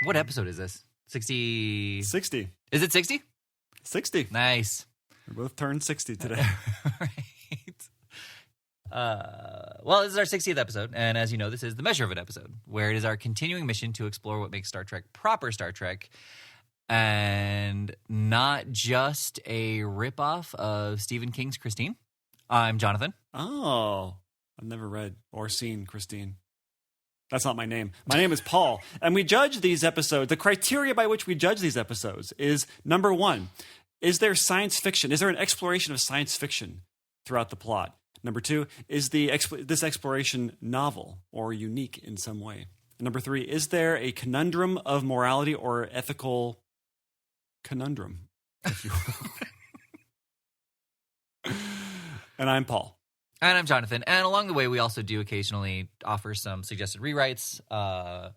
What episode is this? 60? 60. Is it 60? 60. Nice. We both turned 60 today. Right. Well, this is our 60th episode, and as you know, this is the Measure of an Episode, where it is our continuing mission to explore what makes Star Trek proper Star Trek, and not just a ripoff of Stephen King's Christine. I'm Jonathan. Oh, I've never read or seen Christine. That's not my name. My name is Paul, and we judge these episodes. The criteria by which we judge these episodes is, number one, is there science fiction? Is there an exploration of science fiction throughout the plot? Number two, is this exploration novel or unique in some way? And number three, is there a conundrum of morality or ethical conundrum, if you will? And I'm Paul. And I'm Jonathan. And along the way, we also do occasionally offer some suggested rewrites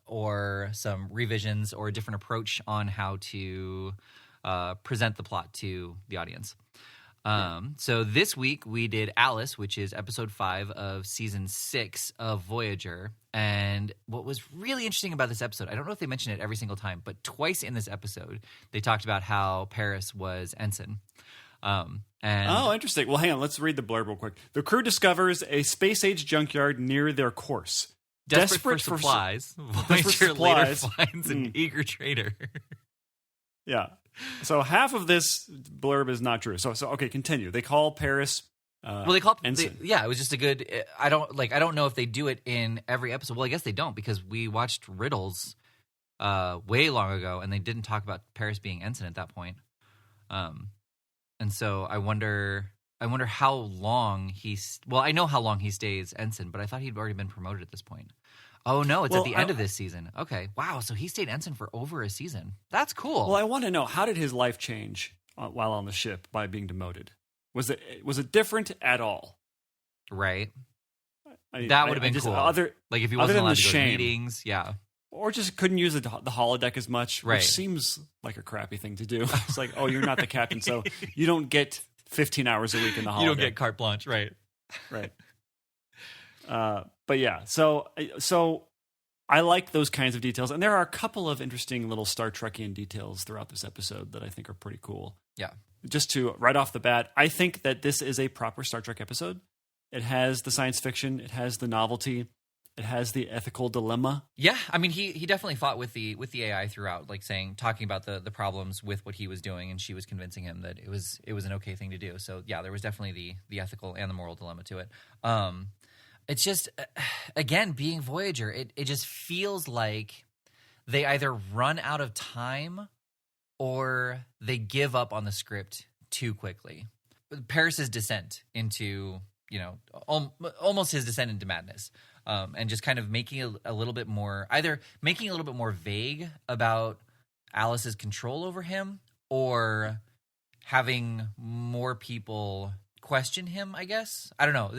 or some revisions or a different approach on how to present the plot to the audience. So this week we did Alice, which is episode 5 of season 6 of Voyager. And what was really interesting about this episode, I don't know if they mention it every single time, but twice in this episode, they talked about how Paris was ensign. Oh, interesting. Well, hang on. Let's read the blurb real quick. The crew discovers a space-age junkyard near their course. Desperate for supplies, Voyager later finds an eager trader. Yeah. So half of this blurb is not true. So okay, continue. They call Paris ensign. It was just a good. I don't know if they do it in every episode. Well, I guess they don't, because we watched Riddles way long ago, and they didn't talk about Paris being ensign at that point. And so I wonder how long I know how long he stays ensign, but I thought he'd already been promoted at this point. Oh, no, it's at the end of this season. Okay, wow, so he stayed ensign for over a season. That's cool. Well, I want to know, how did his life change while on the ship by being demoted? Was it different at all? Right. That would have been cool. If he wasn't allowed to go to meetings, yeah. Or just couldn't use the holodeck as much, right. Which seems like a crappy thing to do. It's like, oh, you're not the captain, so you don't get 15 hours a week in the holodeck. You don't get carte blanche, right? Right. But yeah, so I like those kinds of details, and there are a couple of interesting little Star Trekian details throughout this episode that I think are pretty cool. Yeah. Just to right off the bat, I think that this is a proper Star Trek episode. It has the science fiction, it has the novelty. It has the ethical dilemma. Yeah, I mean, he definitely fought with the AI throughout, talking about the problems with what he was doing, and she was convincing him that it was an okay thing to do. So yeah, there was definitely the ethical and the moral dilemma to it. It's just, again, being Voyager, it just feels like they either run out of time or they give up on the script too quickly. Paris's descent into, almost his descent into madness. And just kind of making a little bit more, either making a little bit more vague about Alice's control over him, or having more people question him, I guess. I don't know.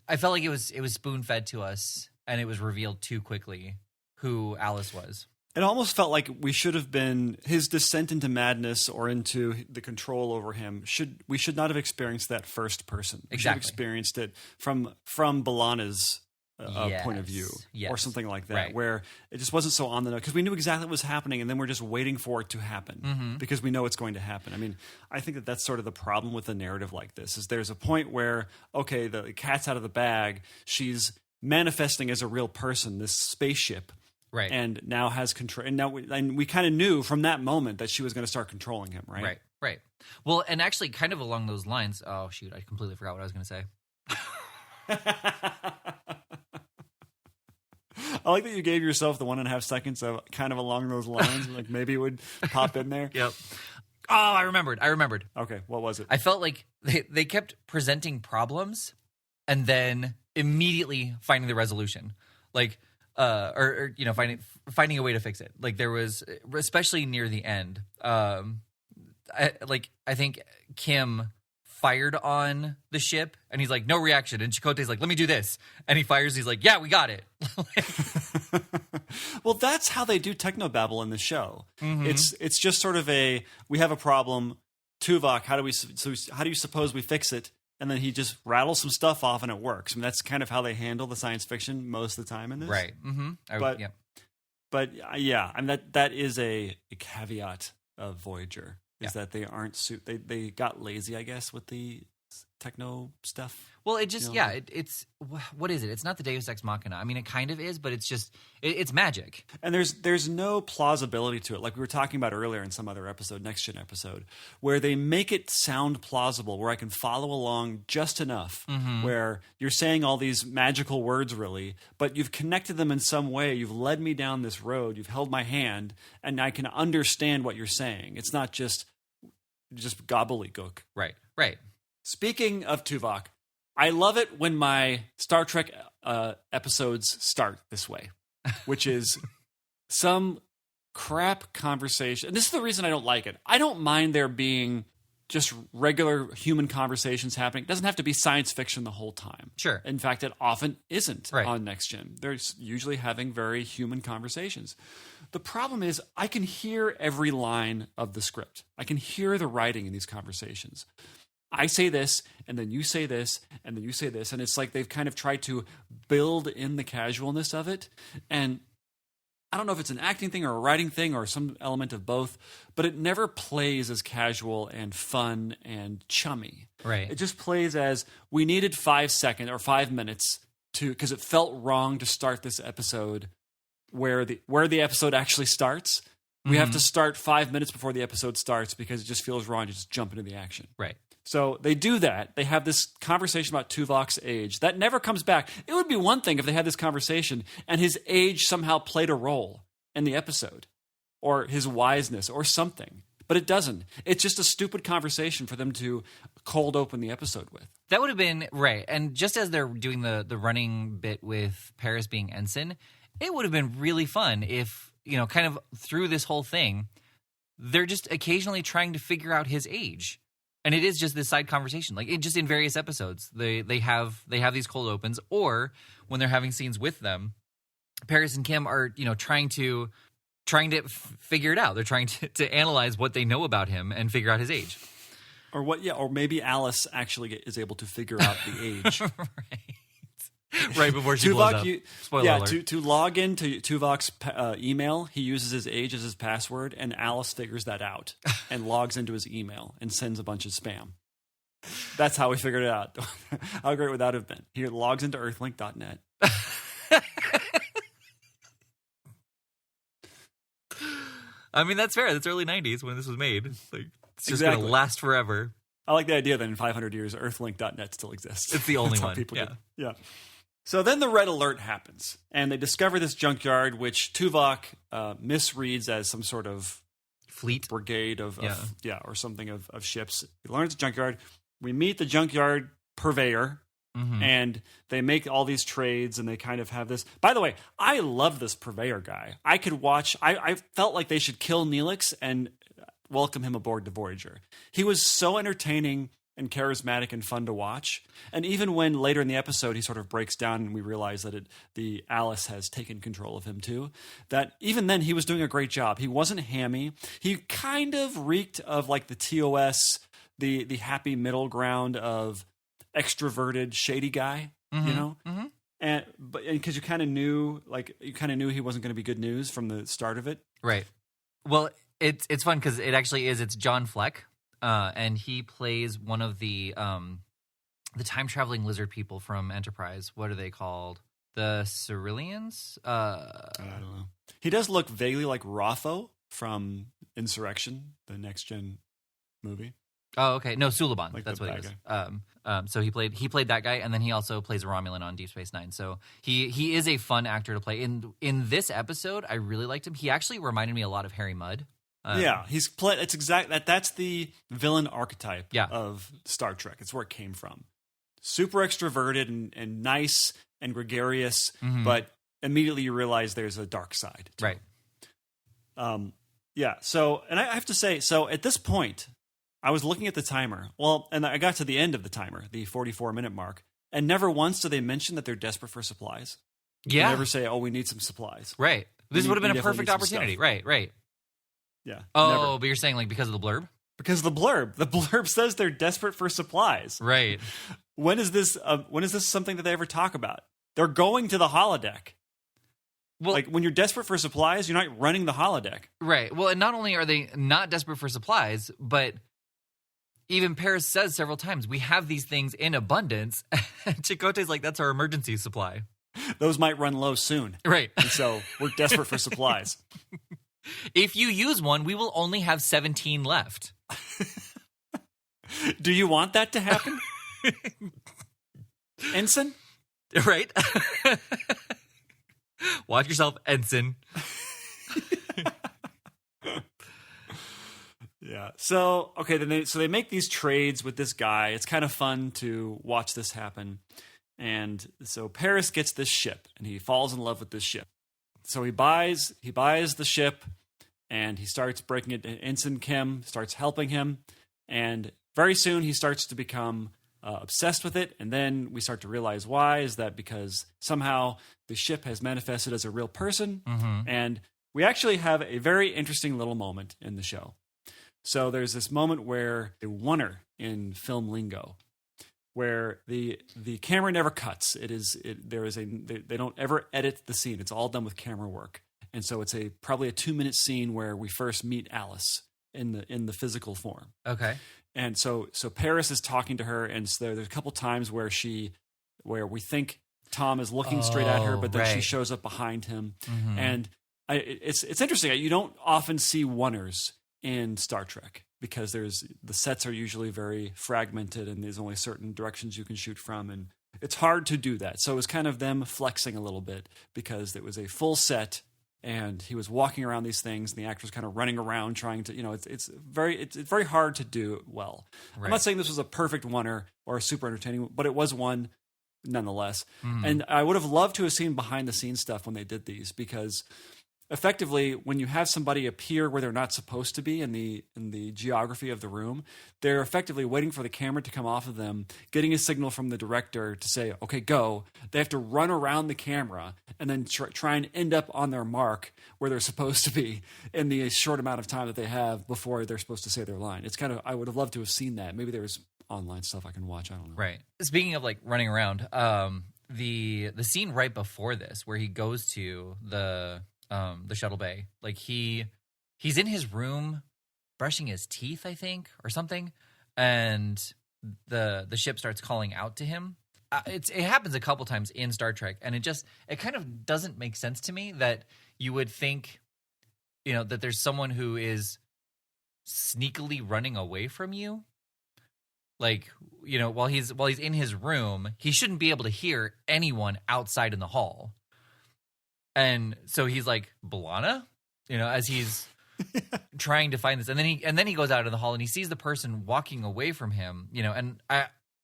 I felt like it was spoon-fed to us, and it was revealed too quickly who Alice was. It almost felt like we should have been, his descent into madness or into the control over him, we should not have experienced that first person. We should have experienced it from B'Elanna's point of view, or something like that, right. Where it just wasn't so on the nose, because we knew exactly what was happening, and then we're just waiting for it to happen because we know it's going to happen. I mean, I think that's sort of the problem with a narrative like this, is there's a point where, okay, the cat's out of the bag, she's manifesting as a real person, this spaceship, right, and now has control, and we kind of knew from that moment that she was going to start controlling him, right? Right. Well, and actually, kind of along those lines, oh shoot, I completely forgot what I was going to say. I like that you gave yourself the 1.5 seconds of kind of along those lines. Like maybe it would pop in there. Yep. Oh, I remembered. Okay, what was it? I felt like they kept presenting problems and then immediately finding the resolution. Finding a way to fix it. Like there was, especially near the end, I think Kim fired on the ship, and he's like, no reaction. And Chakotay's like, let me do this. And he fires, he's like, yeah, we got it. Well, that's how they do technobabble in the show. Mm-hmm. It's just sort of we have a problem. Tuvok, how do you suppose we fix it? And then he just rattles some stuff off and it works. I mean, that's kind of how they handle the science fiction most of the time in this. Right. Mm-hmm. But But yeah, I mean that is a caveat of Voyager is that they aren't they got lazy, I guess, with the techno stuff. Well, it just it's what is it? It's not the Deus Ex Machina. I mean, it kind of is, but it's just it's magic. And there's no plausibility to it, like we were talking about earlier in some other episode, Next Gen episode, where they make it sound plausible, where I can follow along just enough, where you're saying all these magical words, really, but you've connected them in some way. You've led me down this road. You've held my hand, and I can understand what you're saying. It's not just gobbledygook. Right. Speaking of Tuvok, I love it when my Star Trek episodes start this way, which is some crap conversation. And this is the reason I don't like it. I don't mind there being just regular human conversations happening. It doesn't have to be science fiction the whole time. Sure. In fact, it often isn't on Next Gen. They're usually having very human conversations. The problem is I can hear every line of the script. I can hear the writing in these conversations. I say this, and then you say this, and then you say this, and it's like they've kind of tried to build in the casualness of it. And I don't know if it's an acting thing or a writing thing or some element of both, but it never plays as casual and fun and chummy. Right. It just plays as we needed 5 seconds or 5 minutes because it felt wrong to start this episode where the episode actually starts. We have to start 5 minutes before the episode starts because it just feels wrong to just jump into the action. Right. So they do that. They have this conversation about Tuvok's age. That never comes back. It would be one thing if they had this conversation and his age somehow played a role in the episode or his wiseness or something. But it doesn't. It's just a stupid conversation for them to cold open the episode with. That would have been right. And just as they're doing the running bit with Paris being ensign, it would have been really fun if, kind of through this whole thing, they're just occasionally trying to figure out his age. And it is just this side conversation, like just in various episodes, they have these cold opens, or when they're having scenes with them, Paris and Kim are trying to figure it out. They're trying to analyze what they know about him and figure out his age, or or maybe Alice actually is able to figure out the age. right before she blows up. Spoiler alert. To log into Tuvok's email, he uses his age as his password, and Alice figures that out and logs into his email and sends a bunch of spam. That's how we figured it out. How great would that have been? He logs into earthlink.net. I mean, that's fair. That's early 90s when this was made. Like, it's just going to last forever. I like the idea that in 500 years, earthlink.net still exists. It's the only one. People yeah. So then the red alert happens, and they discover this junkyard, which Tuvok misreads as some sort of fleet brigade of or something of ships. He learns the junkyard. We meet the junkyard purveyor, and they make all these trades, and they kind of have this. By the way, I love this purveyor guy. I could watch. I felt like they should kill Neelix and welcome him aboard the Voyager. He was so entertaining and charismatic and fun to watch. And even when later in the episode he sort of breaks down and we realize that the Alice has taken control of him too, that even then he was doing a great job. He wasn't hammy. He kind of reeked of like the TOS, the happy middle ground of extroverted shady guy, And because you kind of knew he wasn't going to be good news from the start of it. Right. Well, it's fun because it's John Fleck. And he plays one of the time-traveling lizard people from Enterprise. What are they called? The Ceruleans? I don't know. He does look vaguely like Rotho from Insurrection, the Next Gen movie. Oh, okay. No, Suliban. Like that's what it is. So he played that guy, and then he also plays a Romulan on Deep Space Nine. So he is a fun actor to play. In this episode, I really liked him. He actually reminded me a lot of Harry Mudd. He's played. It's that's the villain archetype of Star Trek. It's where it came from. Super extroverted and nice and gregarious, but immediately you realize there's a dark side. Right. So, and I have to say, so at this point, I was looking at the timer. Well, and I got to the end of the timer, the 44-minute mark, and never once do they mention that they're desperate for supplies. Yeah. They never say, "Oh, we need some supplies." Right. This would have been a perfect opportunity. Right. Yeah. Oh, never. But you're saying like because of the blurb? Because the blurb says they're desperate for supplies. Right. When is this something that they ever talk about? They're going to the holodeck. Well, like when you're desperate for supplies, you're not running the holodeck. Right. Well, and not only are they not desperate for supplies, but even Paris says several times, we have these things in abundance. And Chakotay's like, that's our emergency supply. Those might run low soon. Right. And so we're desperate for supplies. If you use one, we will only have 17 left. Do you want that to happen? Ensign? Right? Watch yourself, Ensign. Yeah. So, okay, then they make these trades with this guy. It's kind of fun to watch this happen. And so Paris gets this ship, and he falls in love with this ship. So he buys the ship, and he starts breaking it. Ensign Kim starts helping him, and very soon he starts to become obsessed with it. And then we start to realize why. Is that because somehow the ship has manifested as a real person? Mm-hmm. And we actually have a very interesting little moment in the show. So there's this moment where a oneer in film lingo, where the camera never cuts. They don't ever edit the scene. It's all done with camera work. And so it's probably a 2-minute scene where we first meet Alice in the physical form. Okay. And so Paris is talking to her, and so there's a couple times where we think Tom is looking straight at her, but then she shows up behind him. Mm-hmm. And it's interesting. You don't often see oneers in Star Trek because the sets are usually very fragmented, and there's only certain directions you can shoot from, and it's hard to do that. So it was kind of them flexing a little bit because it was a full set. And he was walking around these things, and the actor was kind of running around trying to, it's very hard to do well. Right. I'm not saying this was a perfect oneer or a super entertaining, but it was one nonetheless. Mm-hmm. And I would have loved to have seen behind the scenes stuff when they did these, because effectively, when you have somebody appear where they're not supposed to be in the geography of the room, they're effectively waiting for the camera to come off of them, getting a signal from the director to say, okay, go. They have to run around the camera and then try and end up on their mark where they're supposed to be in the short amount of time that they have before they're supposed to say their line. It's kind of, I would have loved to have seen that. Maybe there was online stuff I can watch. I don't know. Right. Speaking of like running around, the scene right before this where he goes to the shuttle bay, like he's in his room brushing his teeth, I think, or something, and the ship starts calling out to him. It happens a couple times in Star Trek, and it kind of doesn't make sense to me that you would think, that there's someone who is sneakily running away from you. Like, while he's in his room, he shouldn't be able to hear anyone outside in the hall. And so he's like, B'Elanna, as he's trying to find this. And then he goes out in the hall and he sees the person walking away from him, and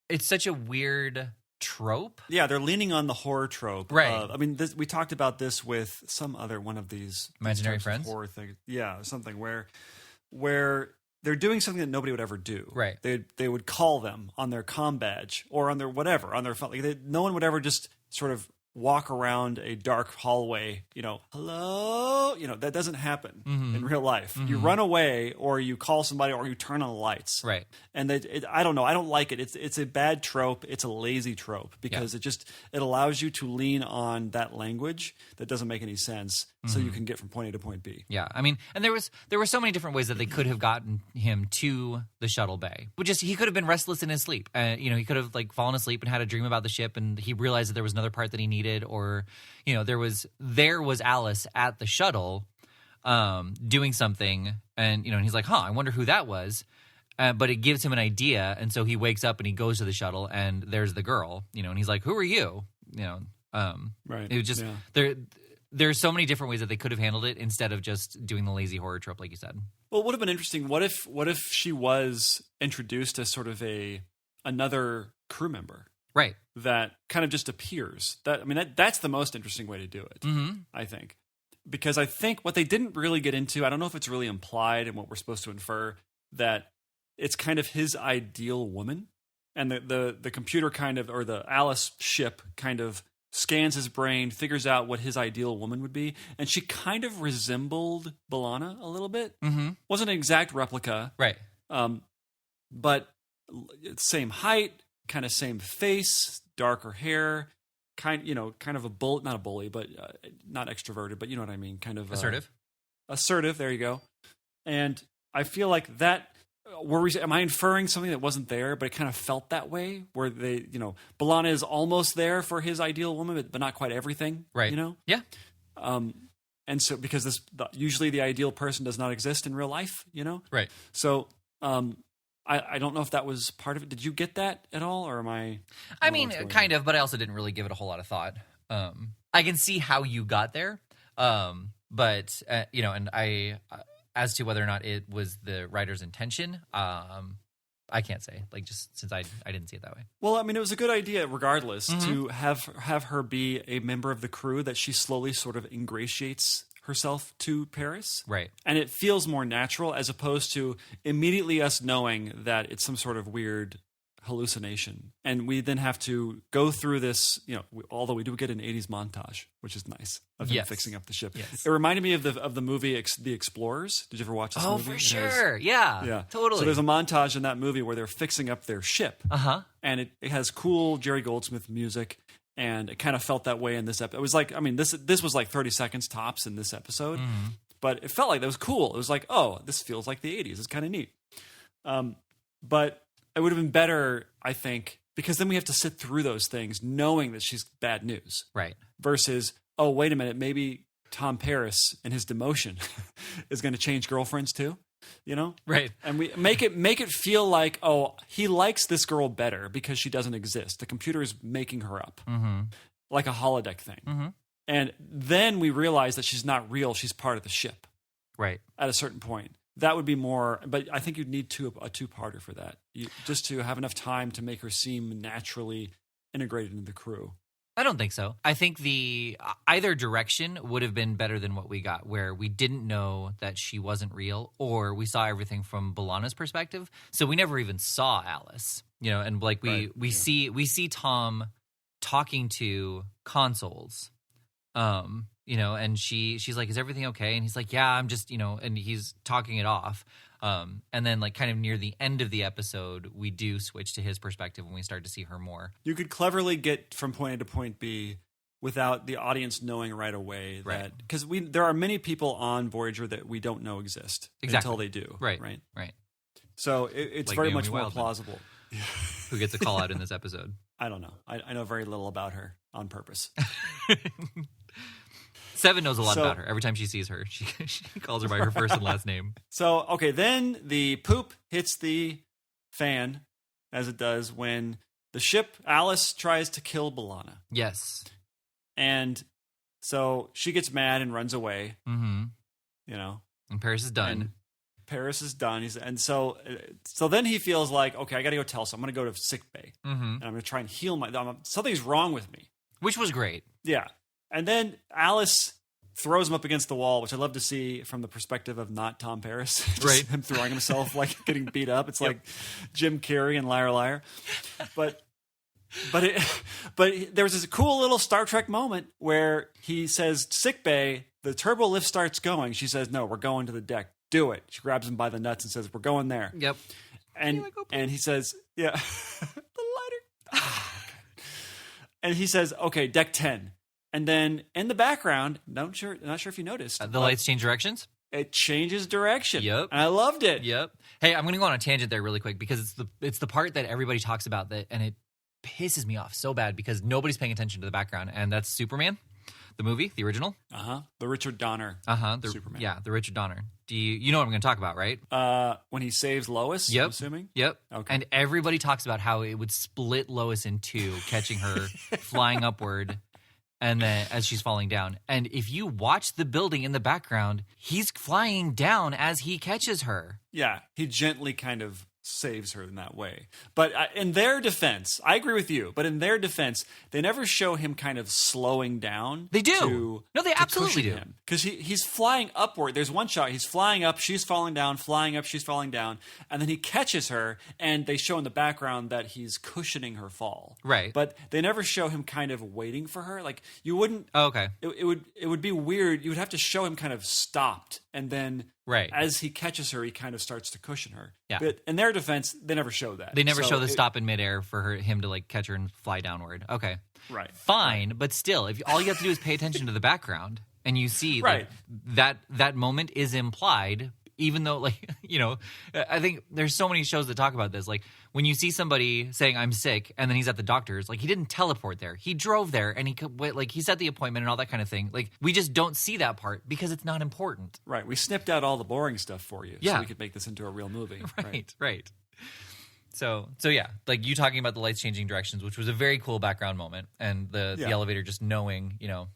it's such a weird trope. Yeah, they're leaning on the horror trope. Right. We talked about this with some other one of these Imaginary Friends horror things. Yeah, something where they're doing something that nobody would ever do. Right. They would call them on their comm badge or on their whatever, on their phone. Like no one would ever just sort of walk around a dark hallway, hello, that doesn't happen in real life. Mm-hmm. You run away, or you call somebody, or you turn on the lights. Right. And I don't know. I don't like it. It's a bad trope. It's a lazy trope because it allows you to lean on that language that doesn't make any sense, so you can get from point A to point B. Yeah. And there were so many different ways that they could have gotten him to the shuttle bay. He could have been restless in his sleep. He could have like fallen asleep and had a dream about the ship, and he realized that there was another part that he needed. Or there was Alice at the shuttle doing something, and and he's like, I wonder who that was, but it gives him an idea, and so he wakes up and he goes to the shuttle, and there's the girl, and he's like, who are you? Right. It was just there's so many different ways that they could have handled it instead of just doing the lazy horror trope, like you said. Well, it would have been interesting. What if she was introduced as sort of another crew member? Right. That kind of just appears. That's the most interesting way to do it, I think. Because I think what they didn't really get into, I don't know if it's really implied in what we're supposed to infer, that it's kind of his ideal woman. And the computer kind of, or the Alice ship kind of scans his brain, figures out what his ideal woman would be. And she kind of resembled B'Elanna a little bit. Mm-hmm. Wasn't an exact replica. Right. But same height, kind of same face, darker hair, kind of not a bully, but not extroverted, but you know what I mean, kind of assertive. Assertive. There you go. And I feel like that. Am I inferring something that wasn't there, but it kind of felt that way? Where they, B'Elanna is almost there for his ideal woman, but not quite everything. Right. Yeah. And so because usually the ideal person does not exist in real life. Right. So I don't know if that was part of it. Did you get that at all, or am I? I mean, kind of, but I also didn't really give it a whole lot of thought. I can see how you got there, but and I. As to whether or not it was the writer's intention, I can't say. Like, just since I didn't see it that way. Well, I mean, it was a good idea, regardless, to have her be a member of the crew that she slowly sort of ingratiates herself to Paris. Right. And it feels more natural as opposed to immediately us knowing that it's some sort of weird hallucination. And we then have to go through this, although we do get an 80s montage, which is nice, of him fixing up the ship. Yes. It reminded me of the movie The Explorers. Did you ever watch this movie? Oh, for sure. Yeah, totally. So there's a montage in that movie where they're fixing up their ship. Uh-huh. And it has cool Jerry Goldsmith music, and it kind of felt that way in this episode. It was like, I mean, this was like 30 seconds tops in this episode, but it felt like that was cool. It was like, oh, this feels like the 80s. It's kind of neat. But it would have been better, I think, because then we have to sit through those things knowing that she's bad news. Right. Versus, oh, wait a minute, maybe Tom Paris and his demotion is going to change girlfriends too, Right. And we make it feel like, oh, he likes this girl better because she doesn't exist. The computer is making her up. Like a holodeck thing. And then we realize that she's not real. She's part of the ship. Right. At a certain point. That would be more, but I think you'd need a two-parter for that, just to have enough time to make her seem naturally integrated into the crew. I don't think so. I think the either direction would have been better than what we got, where we didn't know that she wasn't real, or we saw everything from B'Elanna's perspective, so we never even saw Alice. And like we see Tom talking to consoles. And she's like, is everything okay? And he's like, yeah, I'm just, and he's talking it off. And then like kind of near the end of the episode, we do switch to his perspective when we start to see her more. You could cleverly get from point A to point B without the audience knowing right away that, because there are many people on Voyager that we don't know exist until they do. Right. So it's like very much more plausible. Who gets a call out in this episode? I don't know. I know very little about her on purpose. Seven knows a lot about her. Every time she sees her, she calls her by her first and last name. So, okay, then the poop hits the fan, as it does when the ship, Alice, tries to kill B'Elanna. Yes. And so she gets mad and runs away. And Paris is done. And so then he feels like, okay, I got to go tell someone. I'm going to go to sick bay. And I'm going to try and heal something's wrong with me. Which was great. Yeah. And then Alice throws him up against the wall, which I love to see from the perspective of not Tom Paris. Just him throwing himself, like getting beat up. It's like Jim Carrey and Liar Liar. But there was this cool little Star Trek moment where he says, sick bay, the turbo lift starts going. She says, no, we're going to the deck. Do it. She grabs him by the nuts and says, we're going there. Yep. And he says, yeah. The lighter. And he says, okay, deck 10. And then in the background, not sure if you noticed. The lights change directions? It changes direction. Yep. And I loved it. Yep. Hey, I'm going to go on a tangent there really quick because it's the part that everybody talks about and it pisses me off so bad because nobody's paying attention to the background, and that's Superman, the movie, the original. The Richard Donner. Superman. Yeah, the Richard Donner. Do you know what I'm going to talk about, right? When he saves Lois, I'm assuming? Yep. Okay. And everybody talks about how it would split Lois in two, catching her flying upward. And then as she's falling down. And if you watch the building in the background, he's flying down as he catches her. Yeah, he gently kind of saves her in that way. But in their defense, I agree with you, but in their defense, they never show him kind of slowing down. They do. No, they absolutely do. Because he's flying upward. There's one shot, he's flying up, she's falling down, flying up, she's falling down, and then he catches her, and they show in the background that he's cushioning her fall. Right. But they never show him kind of waiting for her. Like, you wouldn't... Oh, okay. It would be weird. You would have to show him kind of stopped, and then Right. As he catches her, he kind of starts to cushion her. Yeah. But in their defense, they never show that. They never show the stop in midair for him to like catch her and fly downward. Okay. Right. Fine, right. But still, if all you have to do is pay attention to the background and you see that moment is implied, even though, like, you know, I think there's so many shows that talk about this. Like, when you see somebody saying, I'm sick, and then he's at the doctor's, like, he didn't teleport there. He drove there, and he set the appointment and all that kind of thing. Like, we just don't see that part because it's not important. Right. We snipped out all the boring stuff for you so we could make this into a real movie. Right. So yeah, like you talking about the lights changing directions, which was a very cool background moment, and the elevator just knowing, you know,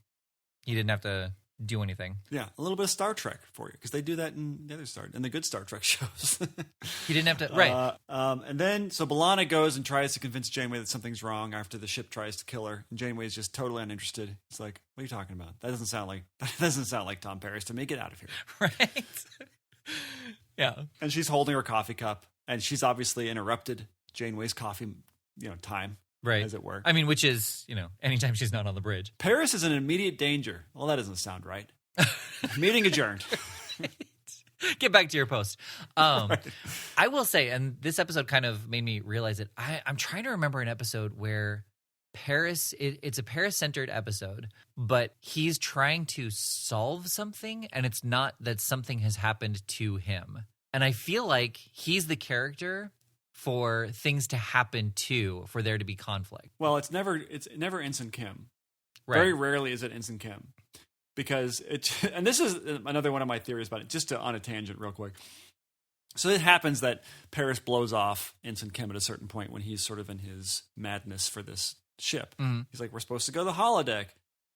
he didn't have to do anything. Yeah, a little bit of Star Trek for you, because they do that in the good Star Trek shows. He didn't have to, right. And then, so B'Elanna goes and tries to convince Janeway that something's wrong after the ship tries to kill her. And Janeway's just totally uninterested. It's like, what are you talking about? That doesn't sound like Tom Paris to me. Get out of here. Right. Yeah. And she's holding her coffee cup, and she's obviously interrupted Janeway's coffee, time. Right. As it were. I mean, which is, anytime she's not on the bridge. Paris is in immediate danger. Well, that doesn't sound right. Meeting adjourned. Get back to your post. Right. I will say, and this episode kind of made me realize it, I'm trying to remember an episode where Paris, it's a Paris-centered episode, but he's trying to solve something, and it's not that something has happened to him. And I feel like he's the character for things to happen to, for there to be conflict. Well, it's never Ensign Kim. Right. Very rarely is it Ensign Kim, because and this is another one of my theories about it. Just on a tangent, real quick. So it happens that Paris blows off Ensign Kim at a certain point when he's sort of in his madness for this ship. Mm-hmm. He's like, "We're supposed to go to the holodeck."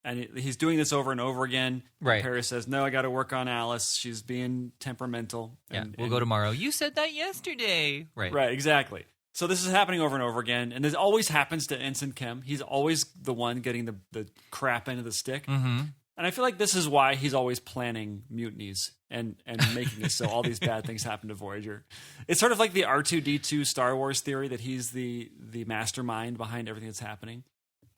And he's doing this over and over again. Right. Paris says, "No, I got to work on Alice. She's being temperamental." And we'll go tomorrow. You said that yesterday. Right. Right, exactly. So this is happening over and over again. And this always happens to Ensign Kim. He's always the one getting the crap end of the stick. Mm-hmm. And I feel like this is why he's always planning mutinies and making it so all these bad things happen to Voyager. It's sort of like the R2-D2 Star Wars theory that he's the mastermind behind everything that's happening.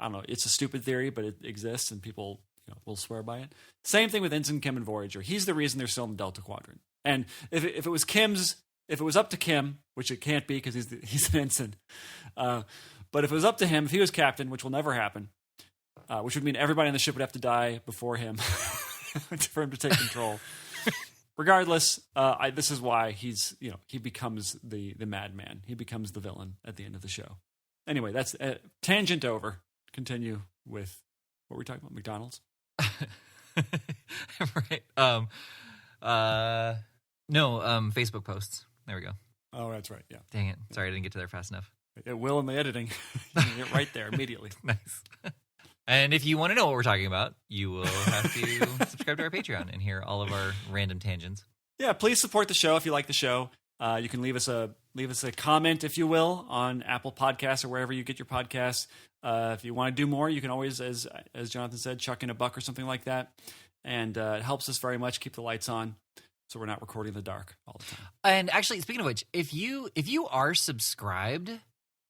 I don't know. It's a stupid theory, but it exists, and people will swear by it. Same thing with Ensign Kim and Voyager. He's the reason they're still in the Delta Quadrant. And if it was if it was up to Kim, which it can't be because he's an ensign, but if it was up to him, if he was captain, which will never happen, which would mean everybody on the ship would have to die before him for him to take control. Regardless, this is why he becomes the madman. He becomes the villain at the end of the show. Anyway, that's tangent over. Continue with what were we talking about? McDonald's? Right. No, Facebook posts. There we go. Oh, that's right. Yeah. Dang it. Sorry, I didn't get to there fast enough. It will in the editing. You can get right there immediately. Nice. And if you want to know what we're talking about, you will have to subscribe to our Patreon and hear all of our random tangents. Yeah, please support the show if you like the show. You can leave us a comment, if you will, on Apple Podcasts or wherever you get your podcasts. If you want to do more, you can always, as Jonathan said, chuck in $1 or something like that. And it helps us very much keep the lights on so we're not recording in the dark all the time. And actually, speaking of which, if you are subscribed,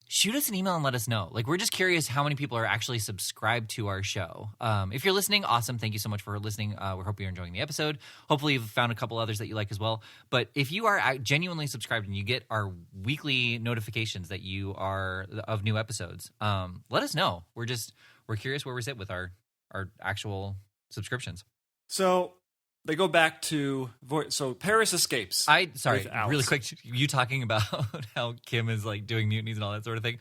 shoot us an email and let us know. Like, we're just curious how many people are actually subscribed to our show. If you're listening, awesome. Thank you so much for listening. We hope you're enjoying the episode. Hopefully you've found a couple others that you like as well. But if you are genuinely subscribed and you get our weekly notifications that you are of new episodes, let us know. We're curious where we sit with our actual subscriptions. So they go back to so Paris escapes. Sorry, really quick. You talking about how Kim is like doing mutinies and all that sort of thing.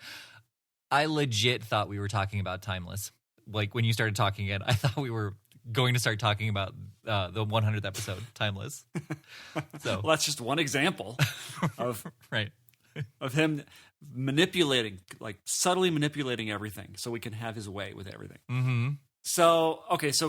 I legit thought we were talking about Timeless. Like when you started talking again, I thought we were going to start talking about the 100th episode, Timeless. So well, that's just one example of right of him manipulating, like subtly manipulating everything, so we can have his way with everything. Mm-hmm. So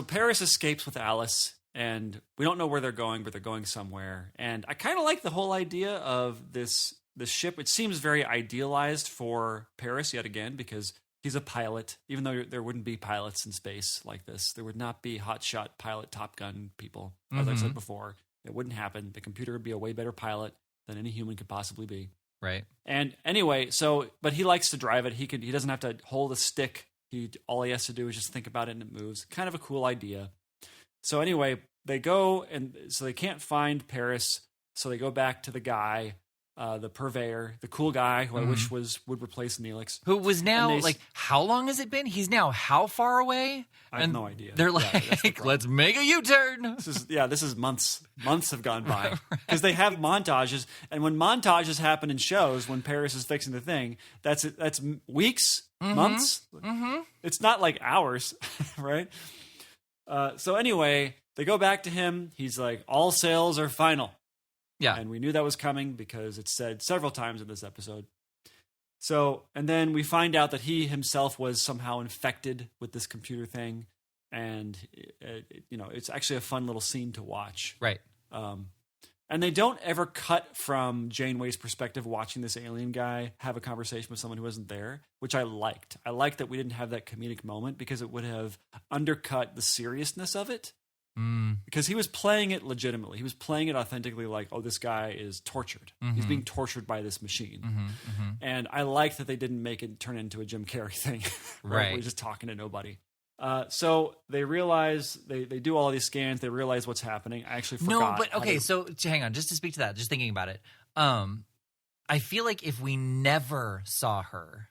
Paris escapes with Alice. And we don't know where they're going, but they're going somewhere. And I kind of like the whole idea of this ship. It seems very idealized for Paris yet again, because he's a pilot. Even though there wouldn't be pilots in space like this, there would not be hotshot pilot Top Gun people. As I said before, it wouldn't happen. The computer would be a way better pilot than any human could possibly be. Right. And anyway, but he likes to drive it. He doesn't have to hold a stick. All he has to do is just think about it and it moves. Kind of a cool idea. So anyway, they go, and so they can't find Paris. So they go back to the guy, the purveyor, the cool guy who I wish would replace Neelix. Who was now, how long has it been? He's now how far away? I have no idea. They're let's make a U-turn. This is months. Months have gone by. Because they have montages, and when montages happen in shows, when Paris is fixing the thing, that's weeks, months. Mm-hmm. It's not like hours, right? So anyway, they go back to him. He's like, all sales are final. Yeah. And we knew that was coming because it's said several times in this episode. So, and then we find out that he himself was somehow infected with this computer thing. And, it's actually a fun little scene to watch. Right. And they don't ever cut from Janeway's perspective watching this alien guy have a conversation with someone who wasn't there, which I liked. I liked that we didn't have that comedic moment because it would have undercut the seriousness of it. Because he was playing it legitimately. He was playing it authentically like, oh, this guy is tortured. Mm-hmm. He's being tortured by this machine. Mm-hmm, mm-hmm. And I like that they didn't make it turn into a Jim Carrey thing. Right. We're just talking to nobody. So they realize, they do all of these scans. They realize what's happening. I actually forgot. No, but okay, so hang on. Just to speak to that, just thinking about it. I feel like if we never saw her,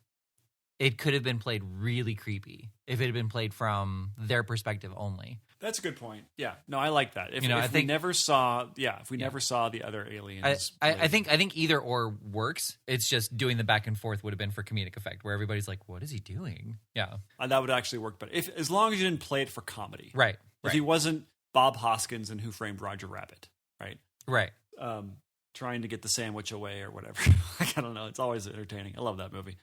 it could have been played really creepy if it had been played from their perspective only. That's a good point. Yeah. No, I like that. If we never saw the other aliens. I think either or works. It's just doing the back and forth would have been for comedic effect where everybody's like, what is he doing? Yeah. That would actually work better. As long as you didn't play it for comedy. Right. If he wasn't Bob Hoskins in Who Framed Roger Rabbit. Right. Right. Trying to get the sandwich away or whatever. I don't know. It's always entertaining. I love that movie.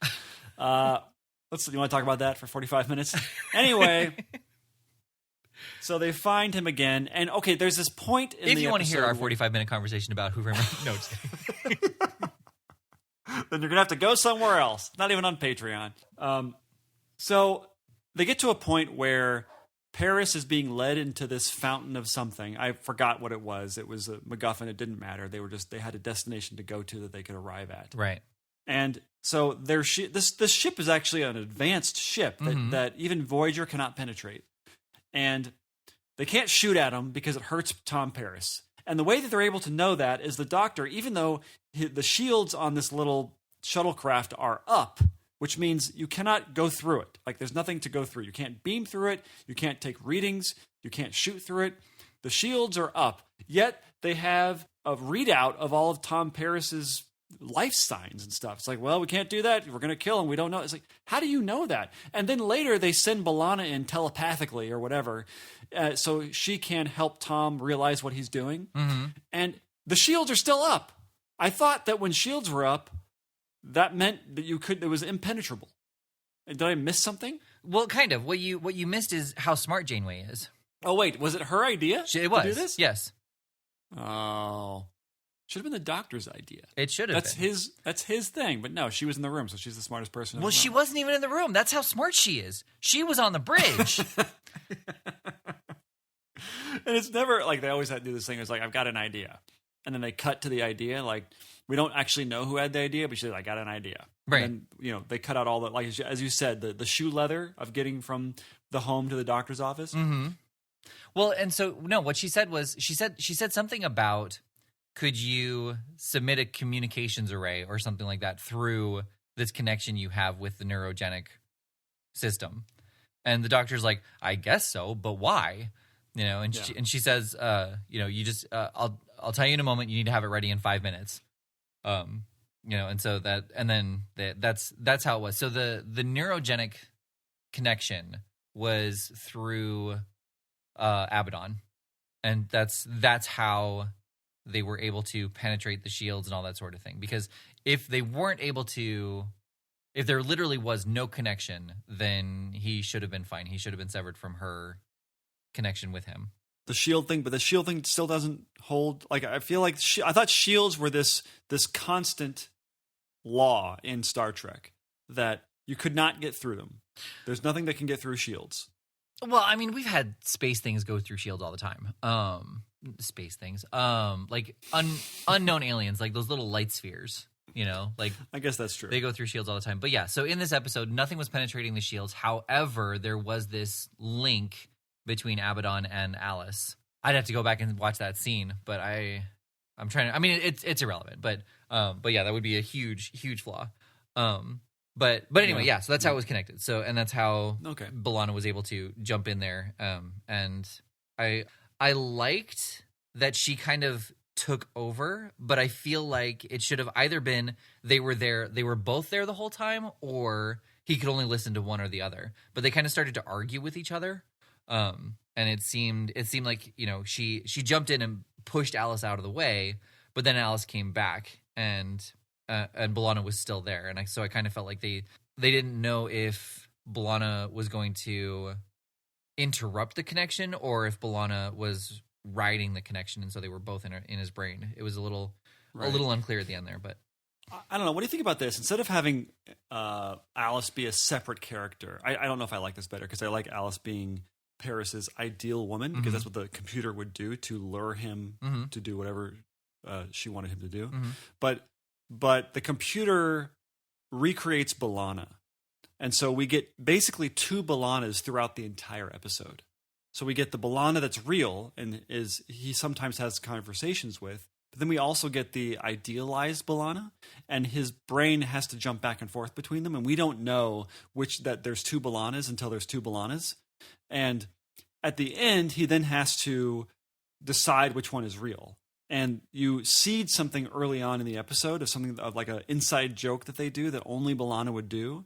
You want to talk about that for 45 minutes? Anyway. So they find him again, and okay, there's this point in the episode. If you want to hear our 45-minute conversation about Who Framed Roger, no, just kidding. Then you're gonna have to go somewhere else. Not even on Patreon. So they get to a point where Paris is being led into this fountain of something. I forgot what it was. It was a MacGuffin. It didn't matter. They had a destination to go to that they could arrive at. Right. And so this ship is actually an advanced ship that even Voyager cannot penetrate. And they can't shoot at him because it hurts Tom Paris. And the way that they're able to know that is the Doctor, even though the shields on this little shuttlecraft are up, which means you cannot go through it. Like there's nothing to go through. You can't beam through it. You can't take readings. You can't shoot through it. The shields are up. Yet they have a readout of all of Tom Paris's life signs and stuff. It's like, well, we can't do that. We're going to kill him. We don't know. It's like, how do you know that? And then later they send B'Elanna in telepathically or whatever so she can help Tom realize what he's doing. Mm-hmm. And the shields are still up. I thought that when shields were up, that meant that it was impenetrable. Did I miss something? Well, kind of. What you missed is how smart Janeway is. Oh, wait. Was it her idea? It was. To do this? Yes. Oh. Should have been the Doctor's idea. It should have been. That's his thing. But no, she was in the room, so she's the smartest person in the room. She wasn't even in the room. That's how smart she is. She was on the bridge. And it's never, like, they always had to do this thing. It's like, I've got an idea. And then they cut to the idea. Like, we don't actually know who had the idea, but she said, I got an idea. Right. And then, they cut out all the, like, as you said, the shoe leather of getting from the home to the doctor's office. Mm-hmm. Well, and so, no, what she said was, she said something about, could you submit a communications array or something like that through this connection you have with the neurogenic system? And the doctor's like, I guess so, but why? And she says, you just, I'll tell you in a moment. You need to have it ready in 5 minutes. And so that's how it was. So the neurogenic connection was through Abaddon, and that's how they were able to penetrate the shields and all that sort of thing. Because if they weren't able to, if there literally was no connection, then he should have been fine. He should have been severed from her connection with him. The shield thing, but the shield thing still doesn't hold. Like, I feel like I thought shields were this constant law in Star Trek that you could not get through them. There's nothing that can get through shields. Well, I mean, we've had space things go through shields all the time. Space things, like unknown aliens, like those little light spheres. Like, I guess that's true. They go through shields all the time. But yeah, so in this episode, nothing was penetrating the shields. However, there was this link between Abaddon and Alice I'd have to go back and watch that scene, but I'm trying to. I mean, it's irrelevant, but yeah, that would be a huge flaw. But anyway, yeah. So that's how it was connected. So and that's how B'Elanna was able to jump in there. And I liked that she kind of took over, but I feel like it should have either been they were both there the whole time, or he could only listen to one or the other. But they kind of started to argue with each other. And it seemed like, she jumped in and pushed Alice out of the way, but then Alice came back and B'Elanna was still there. And so I kind of felt like they didn't know if B'Elanna was going to interrupt the connection or if B'Elanna was riding the connection, and so they were both in his brain. It was a little unclear at the end there, but I don't know. What do you think about this? Instead of having Alice be a separate character, I don't know if I like this better because I like Alice being Paris's ideal woman because that's what the computer would do to lure him to do whatever she wanted him to do. But the computer recreates B'Elanna, and so we get basically two B'Elannas throughout the entire episode. So we get the B'Elanna that's real and he sometimes has conversations with, but then we also get the idealized B'Elanna, and his brain has to jump back and forth between them, and we don't know that there's two B'Elannas until there's two B'Elannas. And at the end, he then has to decide which one is real. And you seed something early on in the episode of like an inside joke that they do that only B'Elanna would do,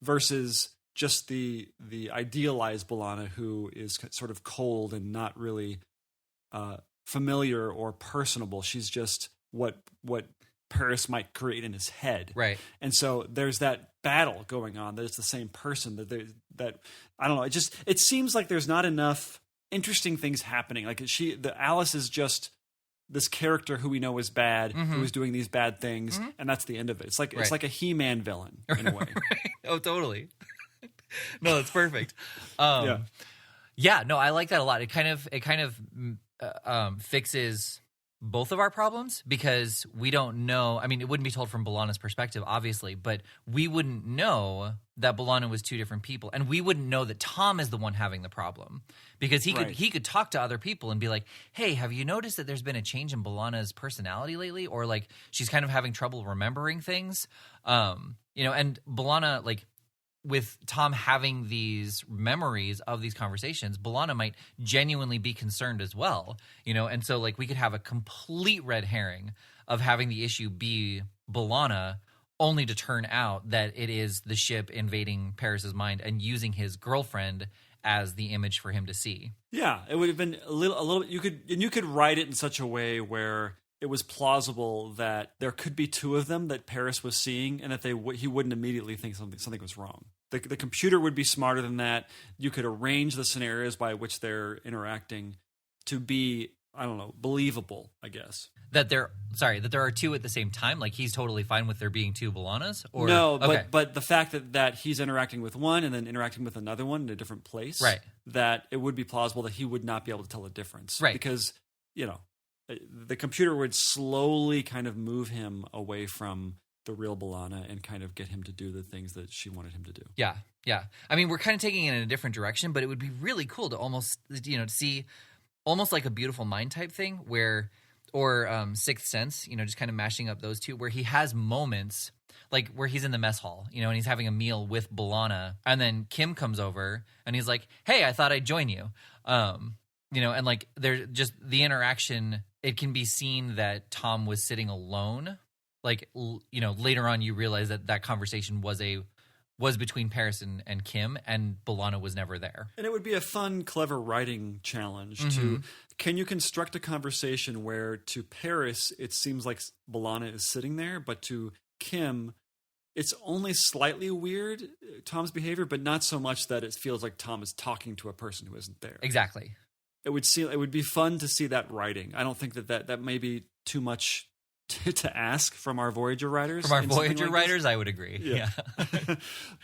versus just the idealized B'Elanna who is sort of cold and not really familiar or personable. She's just what Paris might create in his head. Right. And so there's that battle going on that it's the same person that I don't know. It seems like there's not enough interesting things happening. Like Alice is just this character who we know is bad, who is doing these bad things, and that's the end of it. It's like a He-Man villain in a way. Right. Oh, totally. No, that's perfect. Yeah, no, I like that a lot. It kind of fixes both of our problems because we don't know. I mean, it wouldn't be told from B'Elanna's perspective, obviously, but we wouldn't know that B'Elanna was two different people, and we wouldn't know that Tom is the one having the problem because he could talk to other people and be like, "Hey, have you noticed that there's been a change in B'Elanna's personality lately, or like she's kind of having trouble remembering things?" And B'Elanna, like, with Tom having these memories of these conversations, B'Elanna might genuinely be concerned as well, and so like we could have a complete red herring of having the issue be B'Elanna, only to turn out that it is the ship invading Paris's mind and using his girlfriend as the image for him to see. Yeah, it would have been a little. You could write it in such a way where it was plausible that there could be two of them that Paris was seeing, and that he wouldn't immediately think something was wrong. The computer would be smarter than that. You could arrange the scenarios by which they're interacting to be, I don't know, believable, I guess. That there are two at the same time? Like he's totally fine with there being two B'Elannas? Or no, but the fact that he's interacting with one and then interacting with another one in a different place, right? That it would be plausible that he would not be able to tell the difference. Right. Because, the computer would slowly kind of move him away from the real B'Elanna and kind of get him to do the things that she wanted him to do. Yeah, yeah. I mean, we're kind of taking it in a different direction, but it would be really cool to almost, to see almost like a Beautiful Mind type thing or Sixth Sense, just kind of mashing up those two, where he has moments like where he's in the mess hall, and he's having a meal with B'Elanna, and then Kim comes over and he's like, "Hey, I thought I'd join you." And like there's just the interaction. It can be seen that Tom was sitting alone. Like, later on you realize that conversation was between Paris and Kim, and B'Elanna was never there. And it would be a fun, clever writing challenge can you construct a conversation where to Paris it seems like B'Elanna is sitting there, but to Kim it's only slightly weird, Tom's behavior, but not so much that it feels like Tom is talking to a person who isn't there. Exactly. It would be fun to see that writing. I don't think that may be too much to ask from our Voyager writers. From our Voyager writers, I would agree. Yeah.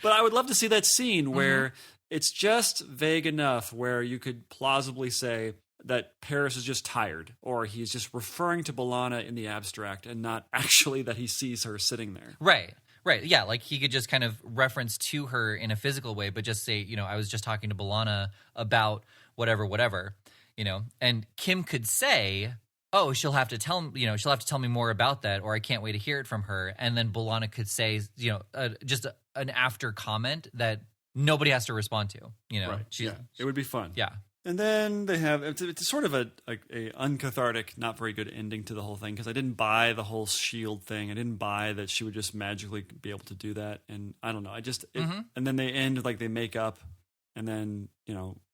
But I would love to see that scene where it's just vague enough where you could plausibly say that Paris is just tired, or he's just referring to B'Elanna in the abstract and not actually that he sees her sitting there. Right. Right. Yeah. Like he could just kind of reference to her in a physical way, but just say, I was just talking to B'Elanna about whatever. and Kim could say, oh, she'll have to tell me more about that, or I can't wait to hear it from her. And then B'Elanna could say, just an after comment that nobody has to respond to, Right. It would be fun. Yeah. And then they have, it's sort of a uncathartic, not very good ending to the whole thing, because I didn't buy the whole shield thing. I didn't buy that she would just magically be able to do that. And I don't know. And then they end like they make up, and then,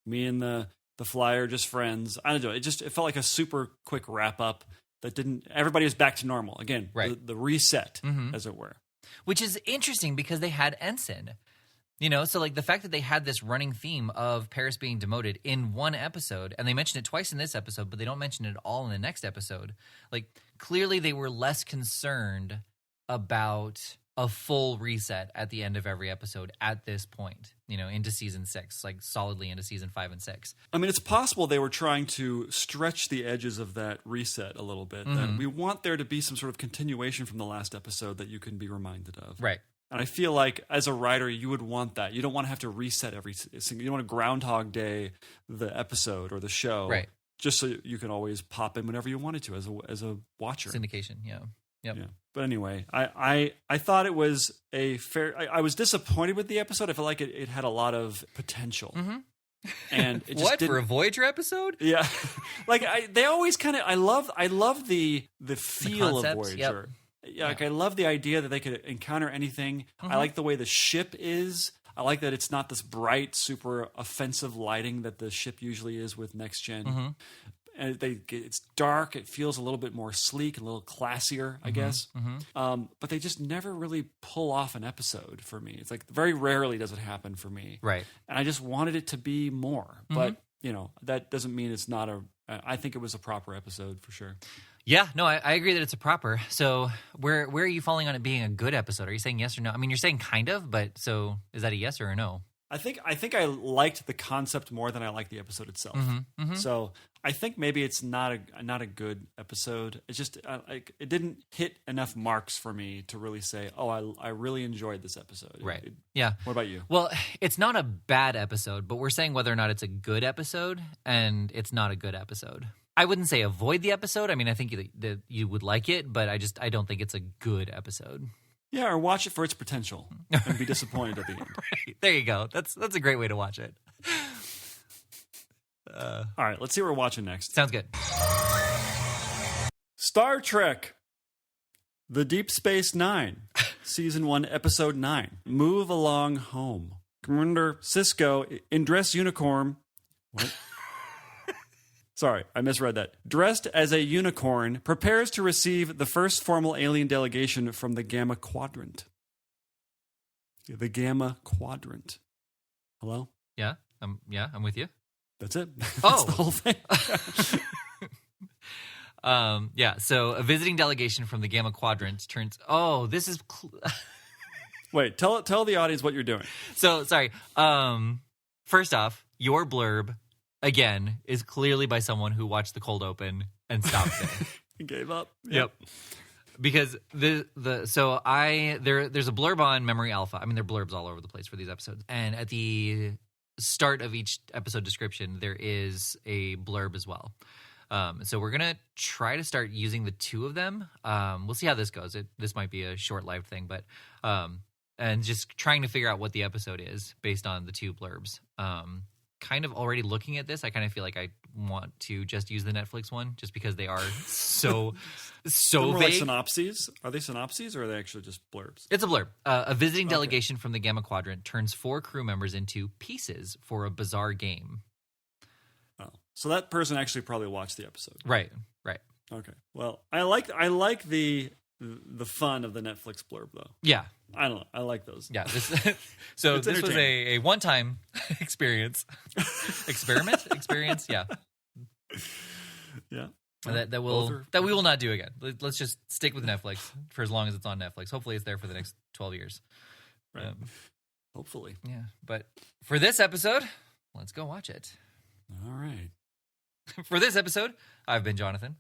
me and the Flyer just friends. I don't know. It felt like a super quick wrap up that everybody was back to normal. Again, right. the reset, as it were. Which is interesting because they had Ensign. So like the fact that they had this running theme of Paris being demoted in one episode, and they mention it twice in this episode, but they don't mention it all in the next episode. Like clearly they were less concerned about a full reset at the end of every episode at this point, into season 6, like solidly into season 5 and 6. I mean, it's possible they were trying to stretch the edges of that reset a little bit. That we want there to be some sort of continuation from the last episode that you can be reminded of. Right. And I feel like as a writer, you would want that. You don't want to have to reset every single. You don't want to Groundhog Day the episode or the show, right? Just so you can always pop in whenever you wanted to as a watcher. Syndication, yeah. Yep. Yeah. But anyway, I thought it was a fair. I was disappointed with the episode. I felt like it had a lot of potential. And it just for a Voyager episode? Yeah, like they always kind of. I love the feel of Voyager. Yep. Yeah, like I love the idea that they could encounter anything. I like the way the ship is. I like that it's not this bright, super offensive lighting that the ship usually is with Next Gen. And it's dark. It feels a little bit more sleek, a little classier, I guess. But they just never really pull off an episode for me. It's like very rarely does it happen for me. Right. And I just wanted it to be more. But, that doesn't mean it's not I think it was a proper episode for sure. Yeah, no, I agree that it's a proper. So where are you falling on it being a good episode? Are you saying yes or no? I mean, you're saying kind of, but so is that a yes or a no? I think I liked the concept more than I liked the episode itself. So I think maybe it's not a good episode. It's just it didn't hit enough marks for me to really say, oh, I really enjoyed this episode. Right. Yeah. What about you? Well, it's not a bad episode, but we're saying whether or not it's a good episode, and it's not a good episode. I wouldn't say avoid the episode. I mean, I think that you would like it, but I don't think it's a good episode. Yeah, or watch it for its potential and be disappointed at the end. Right. There you go. That's a great way to watch it. All right, let's see what we're watching next. Sounds good. Star Trek, The Deep Space Nine, Season 1, Episode 9, Move Along Home. Commander Sisko in dress unicorn. What? Sorry, I misread that. Dressed as a unicorn, prepares to receive the first formal alien delegation from the Gamma Quadrant. The Gamma Quadrant. Hello? Yeah, I'm with you. That's it. That's Oh. the whole thing. Yeah, so a visiting delegation from the Gamma Quadrant turns... Oh, this is... Wait, tell the audience what you're doing. So, sorry. First off, your blurb... Again, is clearly by someone who watched the cold open and stopped there. Gave up. Yep. Because there's a blurb on Memory Alpha. I mean, there are blurbs all over the place for these episodes. And at the start of each episode description, there is a blurb as well. So we're going to try to start using the two of them. We'll see how this goes. This might be a short-lived thing, but and just trying to figure out what the episode is based on the two blurbs. Kind of already looking at this, I kind of feel like I want to just use the Netflix one, just because they are so vague. Like synopses? Are they synopses or are they actually just blurbs? It's a blurb. A visiting delegation from the Gamma Quadrant turns 4 crew members into pieces for a bizarre game. Oh, so that person actually probably watched the episode. Right. Okay. Well, I like the fun of the Netflix blurb though. Yeah. I don't know. I like those. Yeah. This was a one-time experience. Experience. Yeah. Yeah. That we will not do again. Let's just stick with Netflix for as long as it's on Netflix. Hopefully it's there for the next 12 years. Right. Hopefully. Yeah. But for this episode, let's go watch it. All right. For this episode, I've been Jonathan.